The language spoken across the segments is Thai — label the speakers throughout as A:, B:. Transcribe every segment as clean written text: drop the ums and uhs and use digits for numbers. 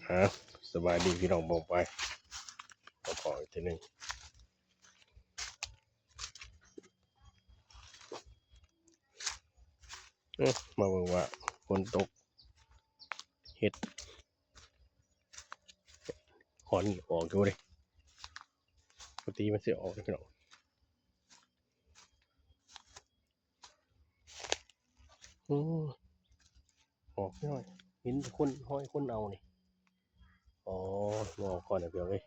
A: ฮะสบายดีพี่น้องบอกไปขออีกทีหนึ่งมาบอกว่าฝนตกเห็ดขอนออกดูเลยปกติมันเสียออกเลยพี่น้องออกไม่น้อยเห็นคนห้อยคนเอานี่อ๋อมองก่อนนะพี่น้องเลย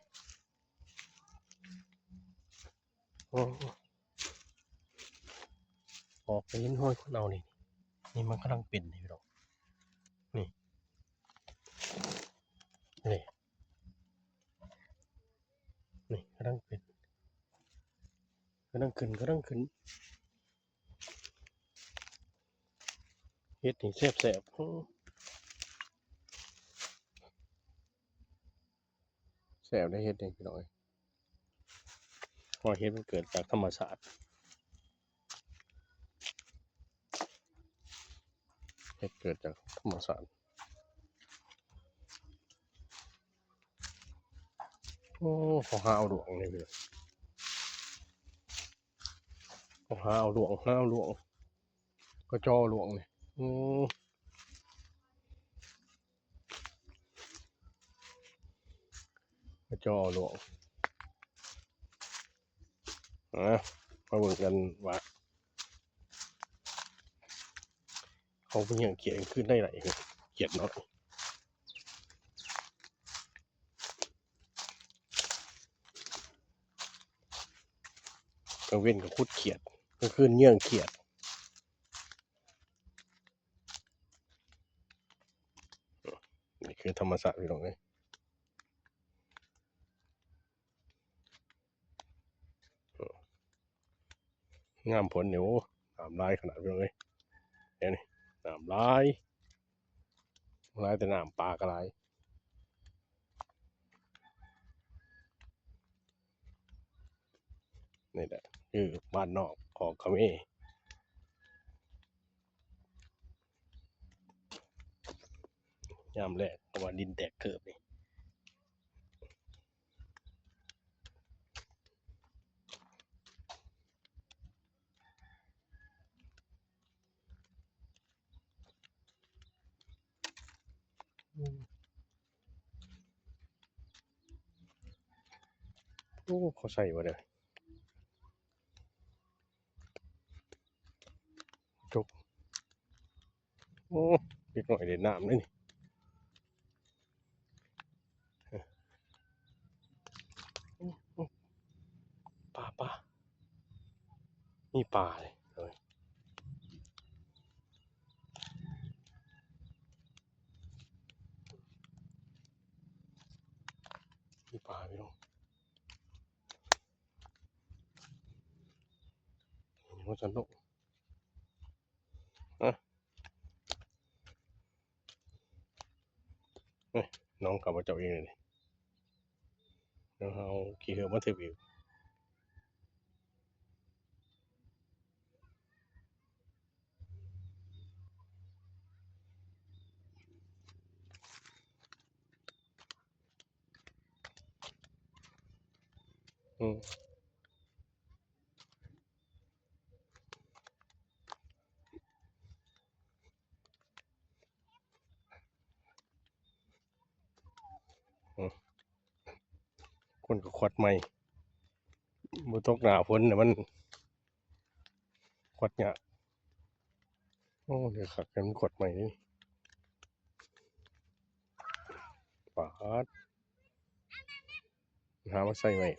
A: อ๋อออกไปเห็นห้อยคนเอานี่นี่มันกำลังเป็นนี่พี่น้องนี่นี่นี่กำลังเป็นกำลังขึ้นเห็ดนี่แสบแสบได้เห็ดนี่พี่น้องเพราะเห็ดมันเกิดจากธรรมชาติเห็ดเกิดจากธรรมชาติโอ้เขาหาเอาดวงนี่พี่เขาหาเอาดวงก็จอหลวงนี่ก็จอหลวงมาเบิ่งกันว่าเขาเป็นอย่างเขียนขึ้นได้ไหนเขียนเนาะกลางเว้นกับคุดเขียดกลางคืนเงี้ยงเขียดนี่คือธรรมศาสตร์พี่น้องเลยงามผลเนี่ยโอ้น้ำลายขนาดพี่น้องเลยนี่น้ำลายแต่น้ำปลากระไรนี่แหละคือบ้านนอกของเขาเองยามแรกเพราะว่าดินแตกเกิบนี่โอ้เขาใส่มาเลยจกโอ้ปิดหน่อยเด็ดน้ำเลยนี่ปลานี่ปลาเลยนี่ปลาพี่น้องนี่มันสนุกน้องกลับมาเจ้าเองเลยแล้วเอาขี่เหือมาเทวิวคนก็ควัดใหม่บุตกหนาฝนเนี่ยมันควัดเนี่ยโอ้เดี๋ยวขัดกันมันควัดใหม่นี่ปาดหามาใส่ใหม่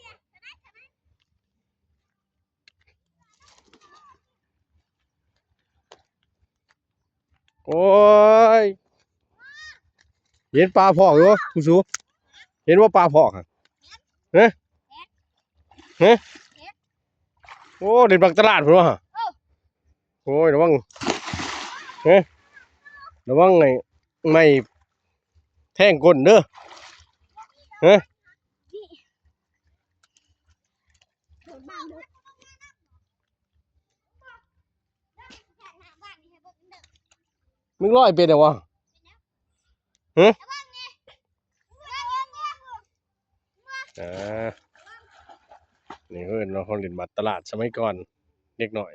A: โอ้ยเห็นปลาพอกอยู่คุณสูเห็นว่าปลาพอกอ่ะเฮ้เฮ้โอ้เด็ดบักตลาดพุ่นวะโอ้ยระวังเฮ้ระวังไงไม่แท่งก้นเด้อเฮ้มึงร้อยเป็นเหรอวะเฮ้ อ่านี่เพิ่นเราเขาเล่นมาตลาดสมัยก่อนเด็กหน่อย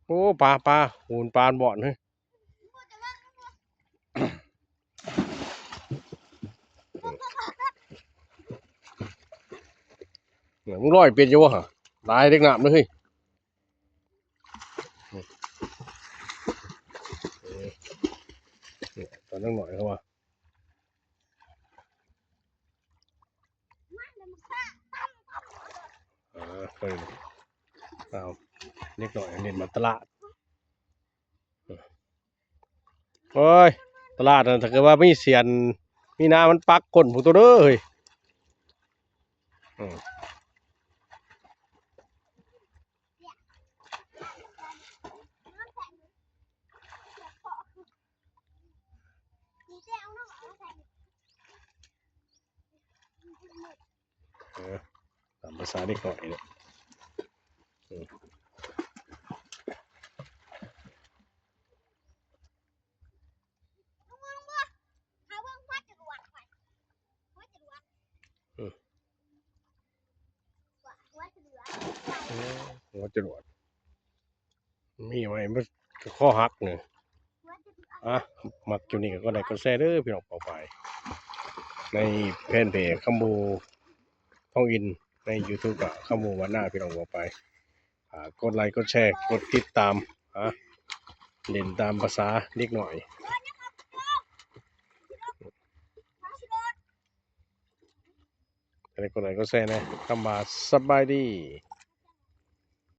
A: โอ้ปลาหูนปลาบ่อนเฮ้ยเนี่ยมึงร้อยเป็นอยู่วะฮะตายเด็กหนามเลยเฮ้ยเนี่ยตอนนั้นหน่อยเขาว่าเพิ่นเอาเด็กหน่อยเล่นมาตลาดโอ้ยตลาดน่ะถ้าเกิดว่ามีเสียนมีน้ำมันปักก้นผู้ตัวเด้อเฮ้ยอืมเออตามภาษาเด็กหน่อยเนี่ยอืมหัวจรวดมีไว้มันข้อหักเนี่ยอ่ะมักจุนี่ก็ได้ก็แซ่เด้อพี่น้องเป่าไปในเพจคำบูท่องอินใน YouTube กับคำบูวันหน้าพี่น้องเป่าไปกดไลค์กดแชร์กดติดตามเล่นตามภาษาเด็กหน่อยอะไรกดไลค์กดแชร์นะคำบาสบายดี